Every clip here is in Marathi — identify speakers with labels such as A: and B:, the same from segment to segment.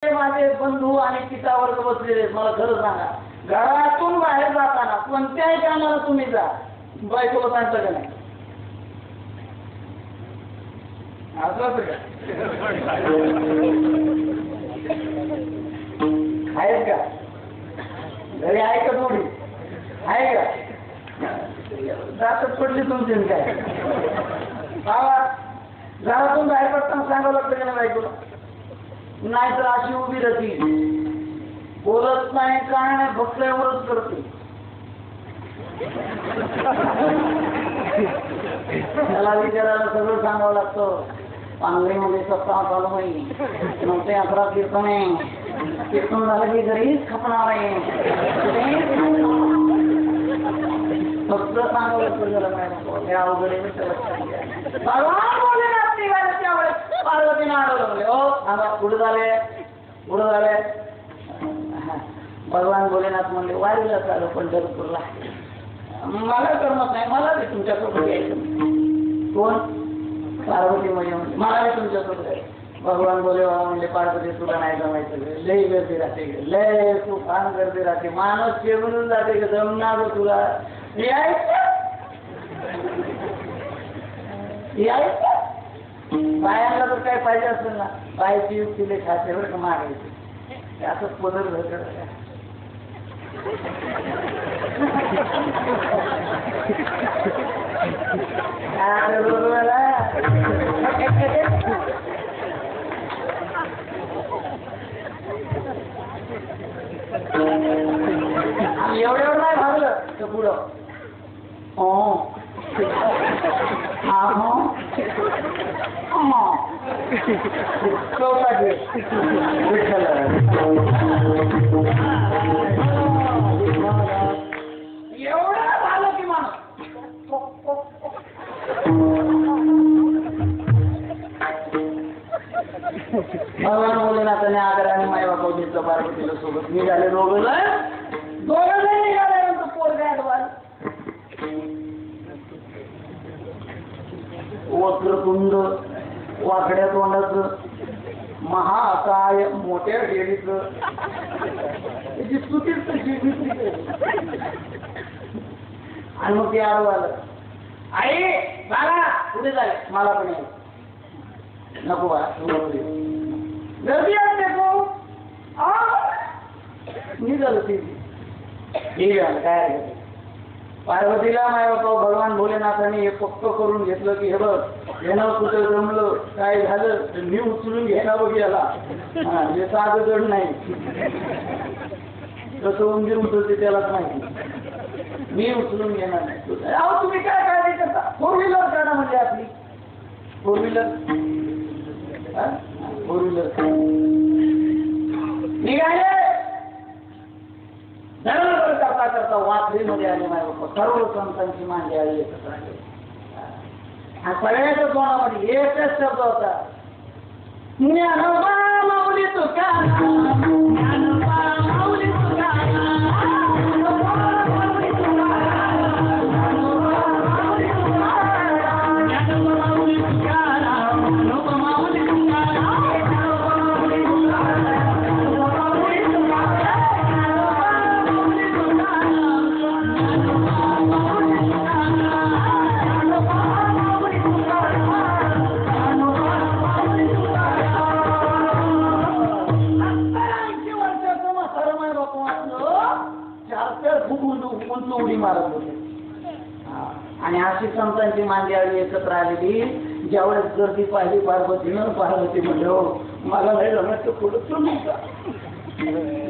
A: माझे बंधू आणि पिता वर्ग बसलेले, मला खरं सांगा, घरातून बाहेर जाताना कोणत्याही कामाला तुम्ही जा, बायकोला सांगता का नाही? असंच का आहेत का? घरी आहे का? थोडी आहे का? जातच पडली तुमची काय? घरातून बाहेर पडताना सांगावं लागतं का नाही बायकोला? नाहीतर अशी उभी राहती, बोलत नाही, काय नाही, फक्त एवढंच करते. त्याला विचारायला सगळं सांगावं लागतं. पांगरीमध्ये सप्ताह चालू नाही, 9 ते 11 कीर्तन झालं की घरीच खपणार आहे, फक्त सांगावं लागतं. त्याला काय नको या अवघडे त्यावेळेस पार्वतीने अडवलं. हो सांगा, पुढे झाले. भगवान भोलेनाथ म्हणले, वारीला चालू पंढरपूरला. मला करमत नाही, मला ते तुमच्यासोबत यायचं. कोण? पार्वती म्हणजे मला ते तुमच्यासोबत यायचं. भगवान भोले बाबा म्हणले, पार्वती तुला नाही जमायचं, लय गर्दी राहते, लय तू फार गर्दी राहते, माणूस शेवून जाते, जमणार तुला यायचं. बायांना तर काय पाहिजे असेल ना, बायची युक्तीले खात्यावर का मागायचे, असंच पदर भेटत. एवढ्यावर नाही भागलं तर पुढं एवढं झालं की माणूस भगवान भोलेनाथाने आग्रा आणि माय बापा घेतलं, पार्वतीला सोबत निघाले. दोघं निघाले. पोरगा वक्रतुंड, वाकड्या तोंडाचं, महाकाय, मोठ्या डेरीचं, त्याची स्तुतीच तशी. आणि मग ते आडवं आलं, आई मला पुढे जाय, मला पण यायचं. नको बा, गर्दी असते तो निघालं. ते ठीक आहे, काय पार्वतीला माय बापा भगवान भोलेनाथाने हे पक्क करून घेतलं की हे बघ, घेणं कुठं जमलं काय झालं तर मी उचलून घ्यायला बघायला, हे साधं जड नाही. कसं उंदीर उचलते त्यालाच माहिती, मी उचलून घेणार नाही. अहो तुम्ही काय काळजी करता? 4 व्हीलर काढा म्हणजे आपली 4 व्हीलर निघाले. धर्म करता करता वासरीमध्ये आले माय बाप्पा, सर्व संतांची मांडी आली एकत्र आली. सगळ्याच्या तोंडामध्ये एकच शब्द होता, ज्ञानोबा माऊली तुकाराम, ज्ञानोबा माऊली तुकाराम, ज्ञानोबा माऊली तुकाराम, ज्ञानोबा माऊली तुकाराम, ज्ञानोबा माऊली तुकाराम. उडी मारत होते. आणि अशी संतांची मांदी आली एकत्र आलेली. ज्यावेळेस गर्दी पाहिली पार्वतीनं, पार्वती म्हणलं मला नाही जमत तर पुढं तुम्ही जा.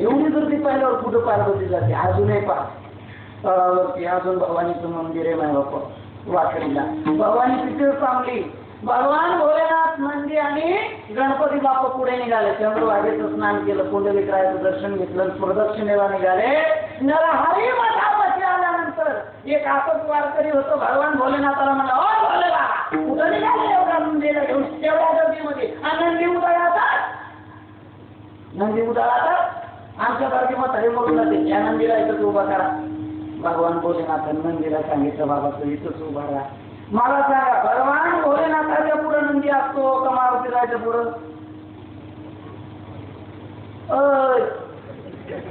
A: एवढी गर्दी पाहिल्यावर कुठं पार्वती जाते? अजूनही पहा तळावरती अजून भवानीचं मंदिर आहे माय बाप्पा वाकडीला. भवानी तिथे चांगली. भगवान भोलेनाथ नंदी आणि गणपती बाप्पा पुढे निघाले. चंद्रभागेचं स्नान केलं, पुंडलिकरायाचं दर्शन घेतलं, प्रदक्षिणेला निघाले. नरहरी मठापाशी आल्यानंतर एक असंच वारकरी होतो. भगवान भोलेनाथाला म्हणला, ओ भोलेबा कुठं निघाले एवढ्या नंदीला घेऊन तेवढ्या गर्दीमध्ये? नंदी उदाळातात आमच्यासारखी म्हातारे मरून जाते, या नंदीला इथंच उभा करा. भगवान भोलेनाथानं नंदीला सांगितलं, बाबा तू इथंच उभा राहा. मला सांगा, भगवान भोलेनाथाच्या पुढे नंदी असतो का मारुतीराच्या पुढं?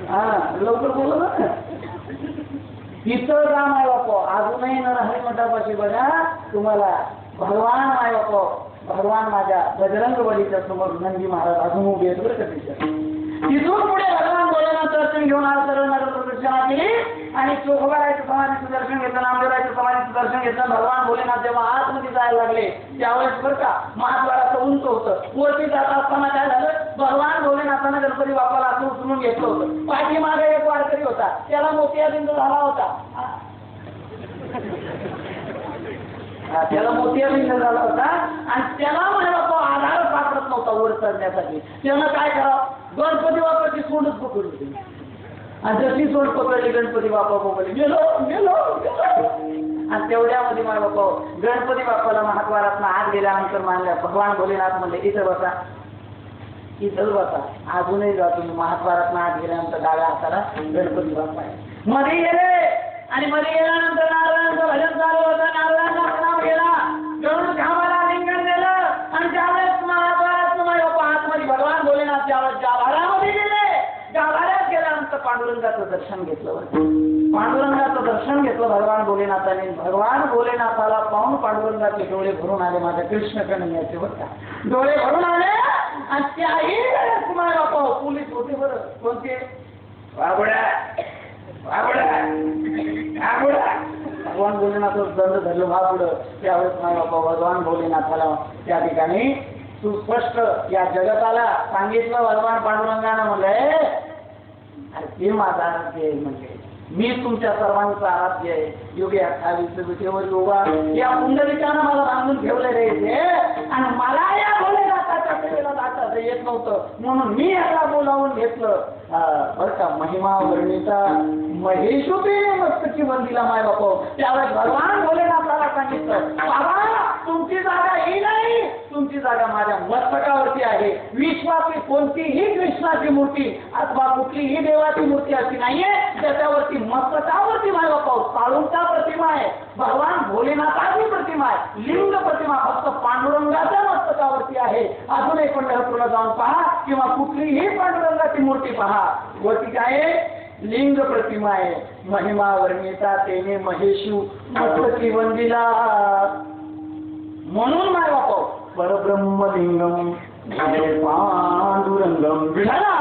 A: हा लवकर बोला ना. तिथं जा माय बाप अजूनही नरहरी मठापाशी बघा तुम्हाला भगवान माय बाप भगवान माझ्या बजरंग बलीच्या समोर नंदी महाराज अजून उभे आहेत बरं का. तिथून पुढे भगवान भोलेनाथ दर्शन घेऊन आज सर्व नगर प्रदक्षिणा केली आणि चोखोबारायचं समाधीचं दर्शन घेतलं, नामदेवरायचं समाधीचं दर्शन घेतलं. भगवान भोलेनाथ जेव्हा आतमध्ये जायला लागले त्यावेळेस बरं का महाद्वाराचं उंच होतं. वरती जात असताना काय झालं, भगवान भोलेनाथानं गणपती बाप्पाला असं उचलून घेतलं होतं. पाठीमागे एक वारकरी होता, त्याला मोतियाबिंद झाला होता. त्याला मोतियाबिंद झाला होता आणि त्याला म्हणे बाप्पा आधार सापडत नव्हता वर चढण्यासाठी. त्यानं काय करावं, गणपती बाप्पाची सोडच पकडली आणि जशी सोड पकडली गणपती बाप्पा पकडली गेलो गेलो गेलो. आणि तेवढ्यामध्ये माझ्या बाप्पा गणपती बाप्पाला महाद्वारात आत गेल्यानंतर मानल्या भगवान भोलेनाथ म्हणले इथं बसा इथंच बसा. अजूनही जा तुम्ही महाद्वारात आत गेल्यानंतर डाव्या हाताला गणपती बाप्पा आहे. मध्ये गेले आणि मध्ये गेल्यानंतर नारायणाचं भजन चालू होतं. नारायणाचा नाव गेला गरुड घामाला लिंगण दिलं आणि ज्यावेळेस महाद्वारात माझ्या बाप्पा आतमध्ये भगवान भोलेनाथ ज्यावेळेस गाभाऱ्यामध्ये गेले गाभाऱ्यात गेल्यानंतर पांडुरंगाचं दर्शन घेतलं. पांडुरंगाचं दर्शन घेतलं भगवान भोलेनाथाने. भगवान भोलेनाथाला पाहून पांडुरंगाचे डोळे भरून आले. माझ्या कृष्ण कन्हैयाचे बरं डोळे भरून आले आणि त्याही वेळेस माझ्या बाप्पा पोलीस होते बरं. कोणते बाबड्या बाबड्या बाबड्या भगवान भोलेनाथाचं दंड धरलं महापुढं. त्यावेळेस माझ्या बाप्पा भगवान भोलेनाथाला त्या ठिकाणी सुस्पष्ट या जगताला सांगितलं. भगवान पांडुरंगानं म्हणलंय अरे ते माझा आराध्य आहे, म्हणजे मी तुमच्या सर्वांचं आराध्य आहे. योगी 28 विटेवर योगा या पुंडलिकानं मला बांधून ठेवले रे आणि मला या भोलेनाथाच्या सेवेला जाता येत नव्हतं म्हणून मी याला बोलावून घेतलं. बरं का महिमा वर्णिता महेशोपी मस्तकी बंदीला माय बापो. त्यावेळेस भगवान भोलेनाथाला सांगितलं बाबा तुमची जागा ही नाही, तुमची जागा माझ्या मस्तकावरती आहे. विश्वाची कोणतीही कृष्णाची मूर्ती अथवा कुठलीही देवाची मूर्ती अशी नाहीये ज्याच्यावरती मस्तकावरती माय बापा साळूंचा प्रतिमा आहे. भगवान भोलेनाथाची प्रतिमा आहे. लिंग प्रतिमा फक्त पांडुरंगाच्या मस्तकावरती आहे. अजून एक पंढरपूरला जाऊन पहा किंवा कुठलीही पांडुरंगाची मूर्ती पहा वरती काय लिंग प्रतिमा आहे. महिमा वर्णिता तेने महेशू मस्तकी वंदिला. म्हणून माय बापा परब्रह्मलिंगम पांडुरंगम विठाला.